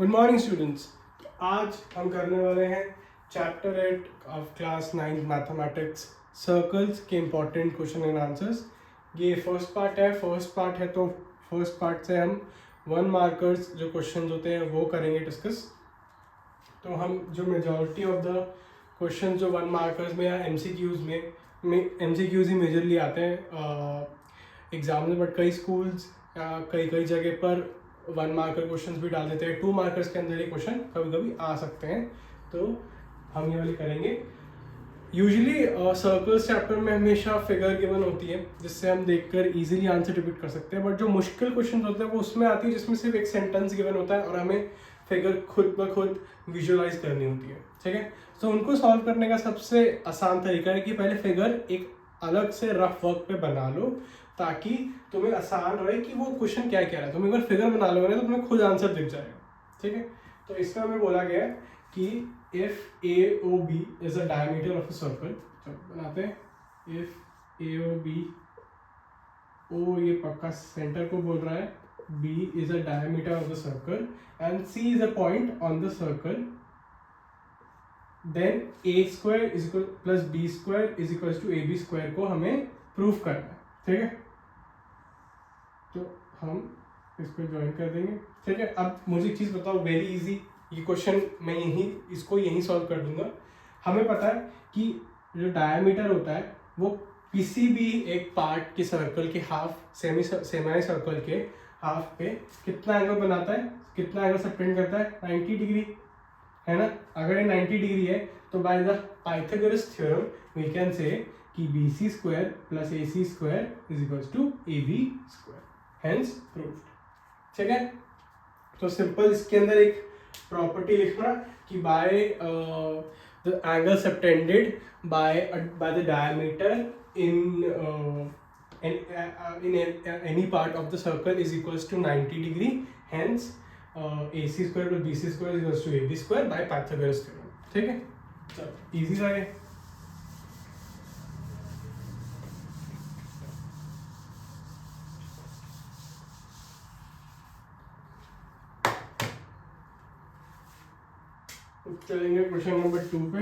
Good morning students. आज हम करने वाले हैं chapter 8 of class 9 mathematics circles के इम्पॉर्टेंट क्वेश्चन एंड आंसर्स। ये फर्स्ट पार्ट है तो फर्स्ट पार्ट से हम 1 मार्कर्स जो क्वेश्चन होते हैं वो करेंगे डिस्कस। तो हम जो मेजॉरिटी ऑफ द क्वेश्चन जो 1 मार्कर्स में या MCQs में MCQs ही मेजरली आते हैं एग्जाम में, बट कई स्कूल्स या कई जगह पर 1 मार्कर क्वेश्चंस भी डाल देते हैं। 2 मार्कर्स के अंदर ये क्वेश्चन कभी कभी आ सकते हैं, तो हम ये वाली करेंगे। यूजुअली सर्कल्स चैप्टर में हमेशा फिगर गिवन होती है जिससे हम देखकर इजीली आंसर रिपीट कर सकते हैं, बट जो मुश्किल क्वेश्चन होते हैं वो उसमें आती है जिसमें सिर्फ एक सेंटेंस गिवन होता है और हमें फिगर खुद ब खुद विजुअलाइज करनी होती है। ठीक है, तो उनको सॉल्व करने का सबसे आसान तरीका है कि पहले फिगर एक अलग से रफ वर्क पे बना लो ताकि तुम्हें आसान रहे कि वो क्वेश्चन क्या कह रहा है। तुम एक बार फिगर बना लोगे ना तो तुम्हें खुद आंसर दिख जाएगा। ठीक है, तो इसमें हमें बोला गया है कि if AOB is a diameter of a circle. बनाते हैं इफ AOB, O ये पक्का सेंटर को बोल रहा है, B is a diameter of the circle and C is a point on the circle, then A square is equal plus B square is equal to AB square को हमें prove करना है। ठीक है, तो हम इसको ज्वाइन कर देंगे। ठीक है, अब मुझे एक चीज़ बताओ, वेरी इजी ये क्वेश्चन मैं इसको यहीं सॉल्व कर दूंगा। हमें पता है कि जो डायमीटर होता है वो किसी भी एक पार्ट के सर्कल के हाफ सेमी सर्कल के हाफ पे कितना एंगल बनाता है, कितना एंगल सबटेंड करता है, 90 डिग्री है ना। अगर ये 90 डिग्री है तो by the Pythagoras theorem we can say कि BC square plus AC square is equal to AB square, hence proved. ठीक है, तो सिंपल इसके अंदर एक प्रॉपर्टी लिखना कि by the angle subtended by the diameter in any part of the circle is equals to 90 degree, hence AC square plus BC square is equals to AB square by Pythagoras theorem। ठीक है, चलो easy था ये। चलेंगे question number 2 पे।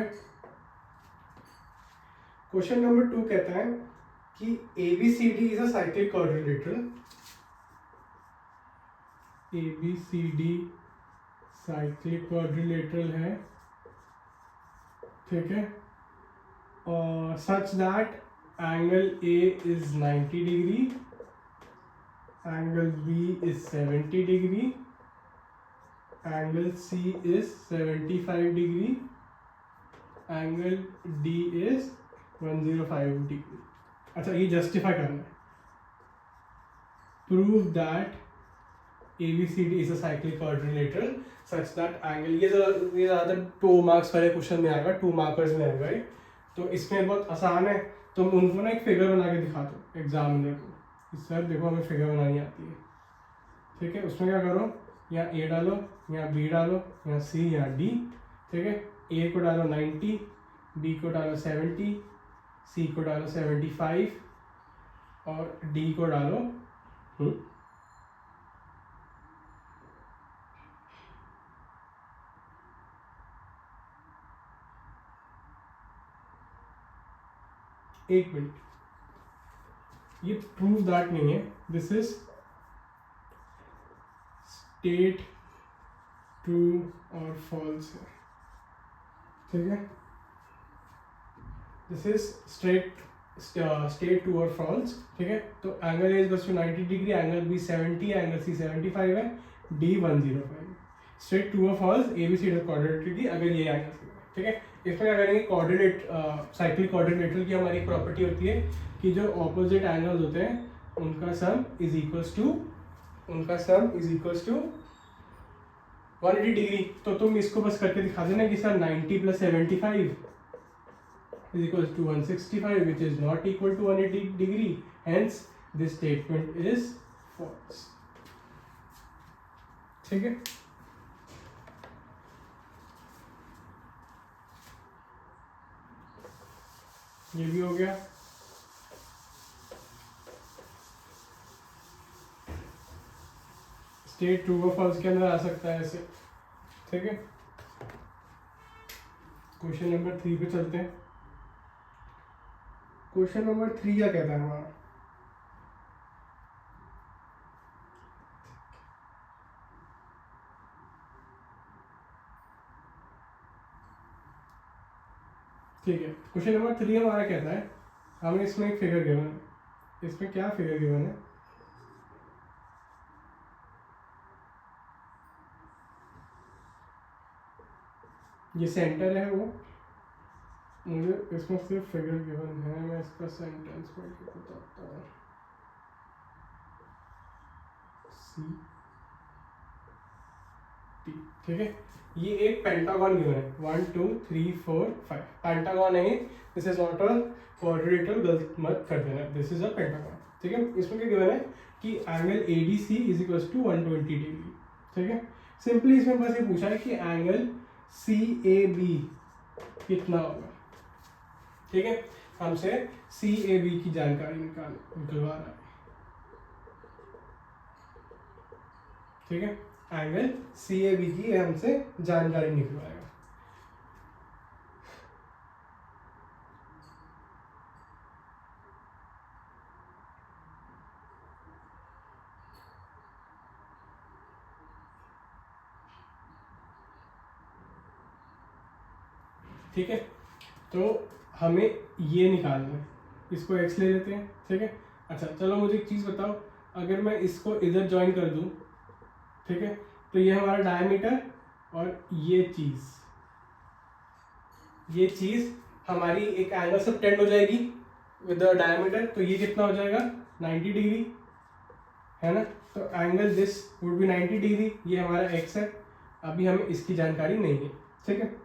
Question number 2 कहता है कि ABCD is a cyclic quadrilateral. ABCD cyclic quadrilateral है, ठीक है, और such that angle A is 90 degree, angle B is 70 degree, angle C is 75 degree, angle D is 105 degree. अच्छा, ये जस्टिफाई करना है। Prove that ABCD is a cyclic quadrilateral such that angle, ये ज़्यादा 2 मार्क्स वाले क्वेश्चन में आएगा, 2 markers में आएगा ये। तो इसमें बहुत आसान है, तुम उनको ना एक फिगर बना के दिखा दो एग्जामिनर को, सर देखो हमें फिगर बनानी आती है। ठीक है, उसमें क्या करो, यहाँ A डालो, यहाँ B डालो, यहाँ C, यहाँ D। ठीक है, A को डालो 90, B को डालो 70, C को डालो 75 और D को डालो 1 मिनट। ये प्रूव दैट नहीं है, दिस इज स्टेट ट्रू और फॉल्स है। ठीक है, दिस इज स्टेट ट्रू और फॉल्स। ठीक है, तो angle A is 90 degree, angle B 70, angle C 75 है, D 105। स्ट्रेट ट्रू और फॉल्स, ABCD क्वाड्रिलेटरल अगर ये एंगल। ठीक है, इसमें क्या करेंगे, कोऑर्डिनेट साइक्लिक क्वाड्रिलेटरल की हमारी प्रॉपर्टी होती है कि जो ऑपोजिट एंगल्स होते हैं उनका sum is equals to 180 degree. तो तुम इसको बस करके दिखा देना कि sir 90 plus 75 is equals to 165, which is not equal to 180 degree, hence this statement is false। ठीक है, ये भी हो गया। स्टेट ट्रू और फॉल्स के अंदर आ सकता है ऐसे। ठीक है, क्वेश्चन नंबर 3 पे चलते हैं। क्वेश्चन नंबर 3 क्या कहता है हमारा? ठीक है, क्वेश्चन नंबर 3 हमारा कहता है, हमें इसमें एक फिगर गिवन है। इसमें क्या फिगर गिवन है? ये सेंटर है वो, मुझे इसमें सिर्फ फिगर गिवन है, मैं इसका सेंटेंस पढ़ के बताता हूँ। सी टी, ठीक है, ये एक पेंटागन गिवन है, 1 2 3 4 5 पेंटागन है। This is not a quadrilateral, गलत मत कर देना, दिस इज अ पेंटागन। ठीक है, इसमें क्या गिवन है कि angle A D C is equal to 120 degree. ठीक है, सिंपली इसमें बस ये पूछा है कि एंगल सी ए बी कितना होगा। ठीक है, हमसे सी ए बी की जानकारी निकलवा रहा है। ठीक है, एंगल सी ए बी की हमसे जानकारी निकलवाएगा। ठीक है, तो हमें ये निकालना है, इसको x ले लेते हैं। ठीक है, अच्छा चलो मुझे एक चीज़ बताओ, अगर मैं इसको इधर ज्वाइन कर दूं, ठीक है, तो ये हमारा डायमीटर और ये चीज़ हमारी एक एंगल सबटेंड हो जाएगी विद द डायमीटर, तो ये कितना हो जाएगा 90 डिग्री, है ना। तो angle this would be 90 degree, ये हमारा x है। अभी हमें इसकी जानकारी नहीं है। ठीक है,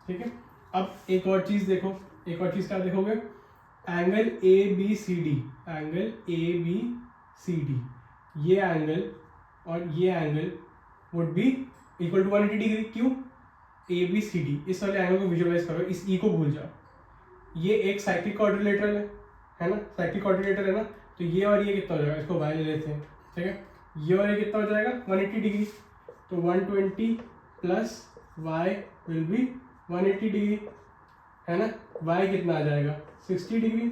ठीक है, अब एक और चीज देखो, एक और चीज क्या देखोगे, angle A B C D, angle A B C D, ये एंगल और ये angle would be equal to 180 degree. क्यों? ए बी सी डी, इस वाले एंगल को विजुअलाइज करो, इस ई को भूल जाओ। ये एक साइक्लिक क्वाड्रिलेटरल है ना, साइक्लिक क्वाड्रिलेटरल है ना, तो ये और ये कितना हो जाएगा, इसको y ले लेते हैं। ठीक है, ये और ये कितना हो जाएगा 180 डिग्री, तो 120 plus y will be 180 degree, है ना। y कितना आ जाएगा 60 डिग्री,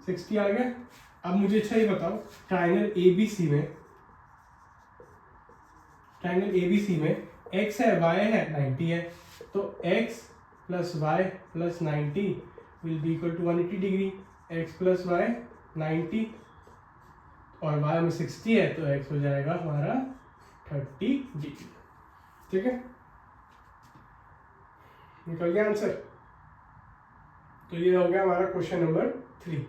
60 आ गया। अब मुझे अच्छा ये बताओ, ट्राइंगल ABC में x है y है 90 है, तो x plus y plus 90 will be equal to 180 degree. x plus y 90 और y में 60 है, तो x हो जाएगा हमारा 30 डिग्री। ठीक है, निकल गया आंसर। तो ये हो गया हमारा क्वेश्चन नंबर 3।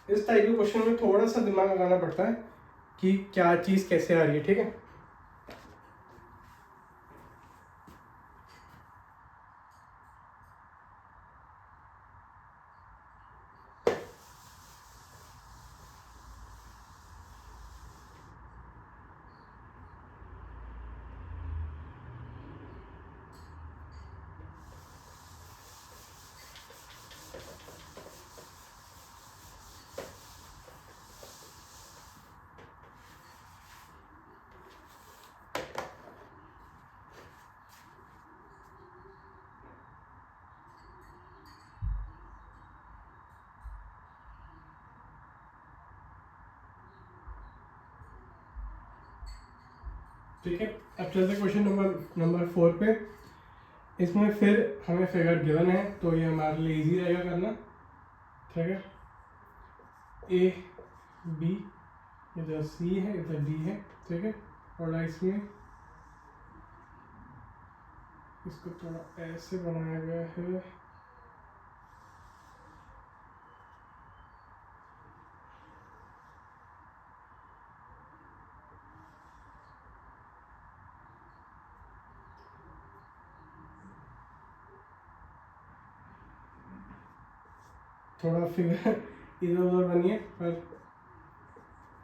इस टाइप के क्वेश्चन में थोड़ा सा दिमाग लगाना पड़ता है कि क्या चीज़ कैसे आ रही है। ठीक है, ठीक है, अब चलते क्वेश्चन नंबर 4 पे। इसमें फिर हमें फिगर गिवन है, तो ये हमारे लिए इजी रहेगा करना। ठीक है, ए बी, इधर सी है इधर डी है। ठीक है, और इसमें इसको थोड़ा ऐसे बनाया गया है, थोड़ा फिगर इधर उधर बनिए, पर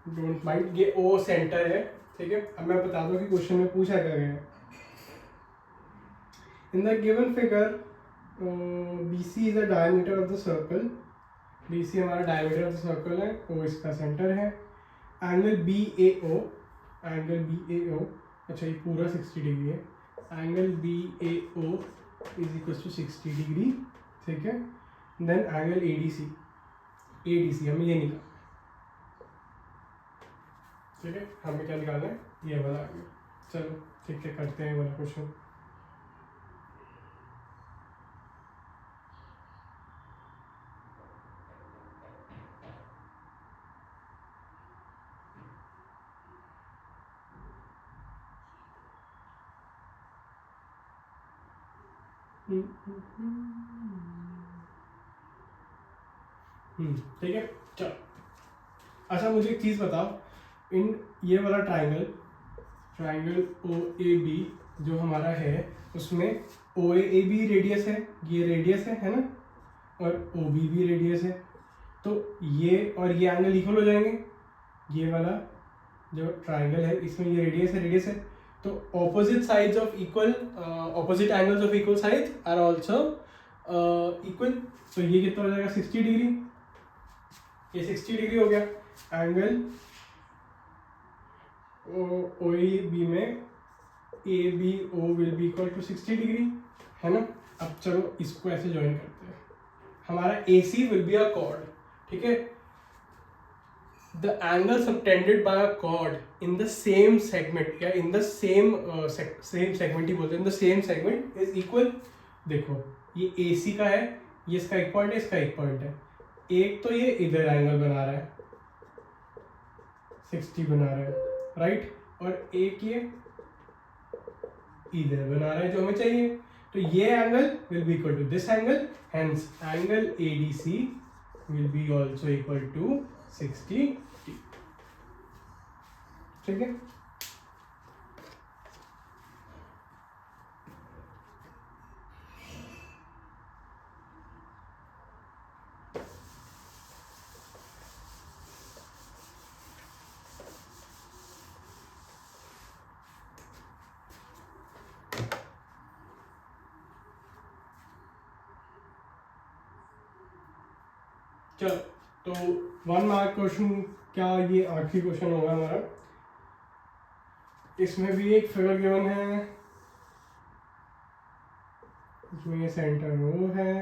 डोंट माइंड। ये ओ सेंटर है। ठीक है, अब मैं बता दूं कि क्वेश्चन में पूछा क्या गया है। In the given figure, BC is the diameter of the circle. BC हमारा diameter of the circle है, O इसका center है. Angle BAO, अच्छा ये पूरा 60 डिग्री है. Angle BAO is equals to 60 degree, ठीक है. Then angle ADC हमें ये निकालना है, ठीक है. हमें क्या निकालना है, ये वाला आ गया. चलो ठीक है, करते हैं वाला क्वेश्चन. ठीक है. चलो अच्छा, मुझे एक चीज़ बताओ, इन ये वाला ट्राइंगल ओ ए बी जो हमारा है, उसमें ओ ए बी रेडियस है, ये रेडियस है ना, और ओ बी भी रेडियस है. तो ये और ये एंगल इक्वल हो जाएंगे. ये वाला जो ट्राइंगल है इसमें ये रेडियस है, तो opposite sides of equal, opposite angles of equal sides are also equal. तो ये कितना हो जाएगा, 60 डिग्री. ये 60 डिग्री हो गया. एंगल ओ ए बी में A B O will be equal to 60 degree, है ना. अब चलो इसको ऐसे ज्वाइन करते हैं. हमारा ए सी विल बी अ कॉर्ड, ठीक है. The angle subtended by a chord in the same segment, या in the same segment ही बोलते हैं, in the same segment is equal. देखो ये AC का है, ये इसका एक पॉइंट है, इसका एक पॉइंट है. एक तो ये इधर एंगल बना रहा है, 60 बना रहा है, राइट. और एक ये इधर बना रहा है जो हमें चाहिए. तो ये angle will be equal to this angle, hence angle ADC will be also equal to 60. ठीक है. चलो तो 1 मार्क क्वेश्चन, क्या ये आखिरी क्वेश्चन होगा हमारा. इसमें भी एक फिगर गिवन है, इसमें ये सेंटर वो है,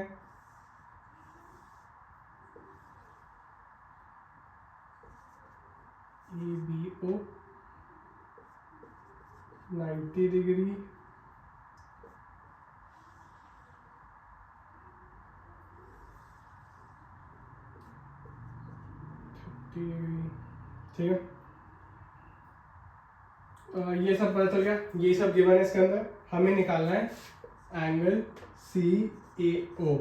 ए बी ओ 90 डिग्री, ठीक है. ये सब पता चल गया, ये सब गिवन है. इसके अंदर हमें निकालना है एंगल CAO.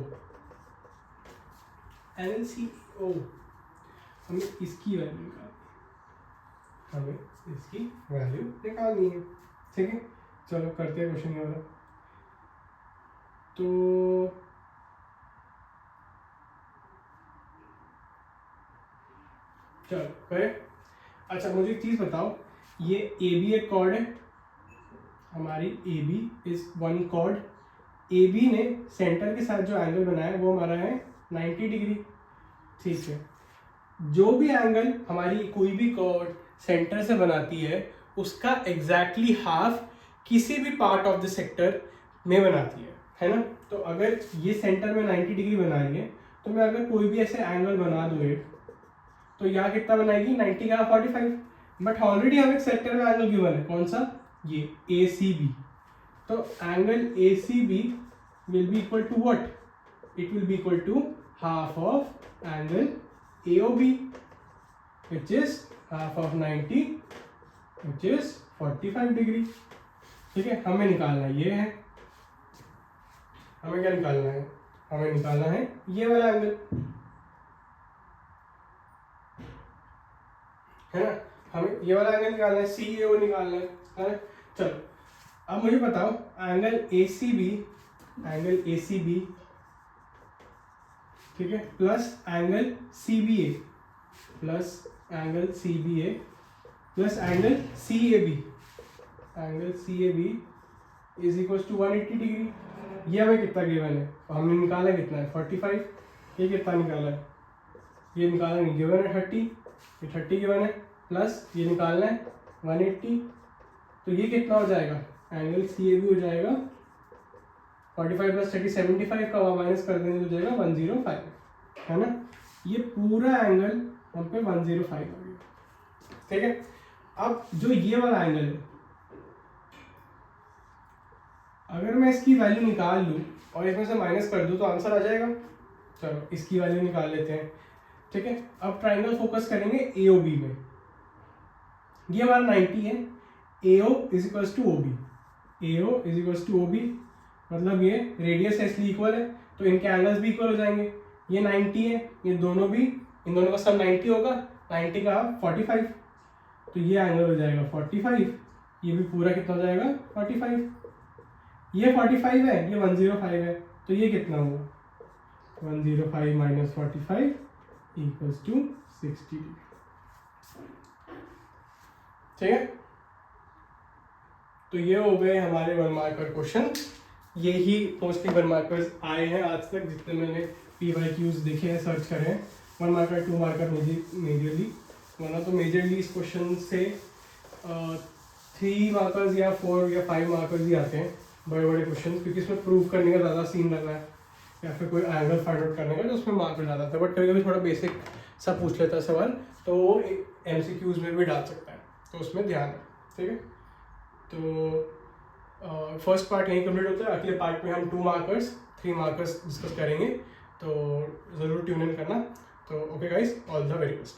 एंगल CAO हमें इसकी वैल्यू निकालनी है, ठीक है. चलो करते हैं क्वेश्चन वाला. तो चलो करे. अच्छा मुझे एक चीज़ बताओ, ये ए बी एक कॉर्ड है हमारी, A B is one chord. A B ने सेंटर के साथ जो एंगल बनाया है वो हमारा है 90 डिग्री, ठीक है. जो भी एंगल हमारी कोई भी कॉर्ड सेंटर से बनाती है उसका एग्जैक्टली हाफ किसी भी पार्ट ऑफ द सेक्टर में बनाती है ना. तो अगर ये सेंटर में 90 डिग्री बना रही है, तो मैं अगर कोई भी ऐसे एंगल बना दूँ तो यहाँ कितना बनाएगी, 90 का 45. बट ऑलरेडी हमें एक सेक्टर में एंगल गिवन है, कौन सा, ये ACB. तो angle ACB will be equal to what, it will be equal to half of angle AOB which is half of 90 which is 45 degree. ठीक है. हमें निकालना ये है, हमें क्या निकालना है, हमें निकालना है ये वाला एंगल, है ना. हमें ये वाला एंगल निकालना है, CAO निकालना है ना. चलो अब मुझे बताओ एंगल ACB, ठीक है, plus angle CBA plus angle CBA plus angle CAB is equal to 180 degree. ये हमें कितना गिवन है, तो हमने निकाला कितना है 45। ये कितना निकाला है, ये निकाला नहीं, गिवन है 30, ये 30 गिवन है, प्लस ये निकालना है 180। तो ये कितना हो जाएगा, एंगल सी ए भी हो जाएगा 45 प्लस 30 75 का, वहाँ माइनस कर देंगे तो हो जाएगा 105, है ना। ये पूरा एंगल हम पे 105 आ गया, ठीक है। अब जो ये वाला एंगल है, अगर मैं इसकी वैल्यू निकाल लूँ और इसमें से माइनस कर दूँ तो आंसर आ जाएगा। चलो इसकी वैल्यू निकाल लेते हैं, ठीक है। अब ट्राइंगल फोकस करेंगे AOB में। ये हमारा 90 है, AO is equals to OB, AO is equals to OB, मतलब ये रेडियस है इसलिए इक्वल है, तो इनके एंगल्स भी इक्वल हो जाएंगे। ये 90 है, ये दोनों भी, इन दोनों का सम 90 होगा, 90 का 45, तो ये एंगल हो जाएगा 45, ये भी पूरा कितना हो जाएगा 45। ये 45 है, ये 105 है, तो ये कितना हुआ 105 माइनस 45 इक्वल्स टू 60, ठीक है। तो ये हो गए हमारे 1 मार्कर क्वेश्चन। ये ही मोस्टली 1 मार्कर्स आए हैं आज तक, जितने मैंने PYQs देखे हैं, सर्च करे हैं। 1 मार्कर 2 मार्कर मेजरली, वरना तो मेजरली इस क्वेश्चन से 3 मार्कर्स या 4 या 5 मार्कर्स ही आते हैं, बड़े बड़े क्वेश्चन, क्योंकि इसमें प्रूव करने का ज़्यादा सीन लग रहा है या फिर कोई एंगल फाइंड आउट करने का, तो उसमें मार्कर ज़्यादा आता है। बट कभी कभी थोड़ा बेसिक सा पूछ लेता है सवाल, तो वो MCQs में भी डाल सकता है, तो उसमें ध्यान है, ठीक है। तो फर्स्ट पार्ट यहीं कंप्लीट होता है। अगले पार्ट में हम 2 मार्कर्स 3 मार्कर्स डिस्कस करेंगे, तो ज़रूर ट्यून इन करना। तो okay guys, all the very best.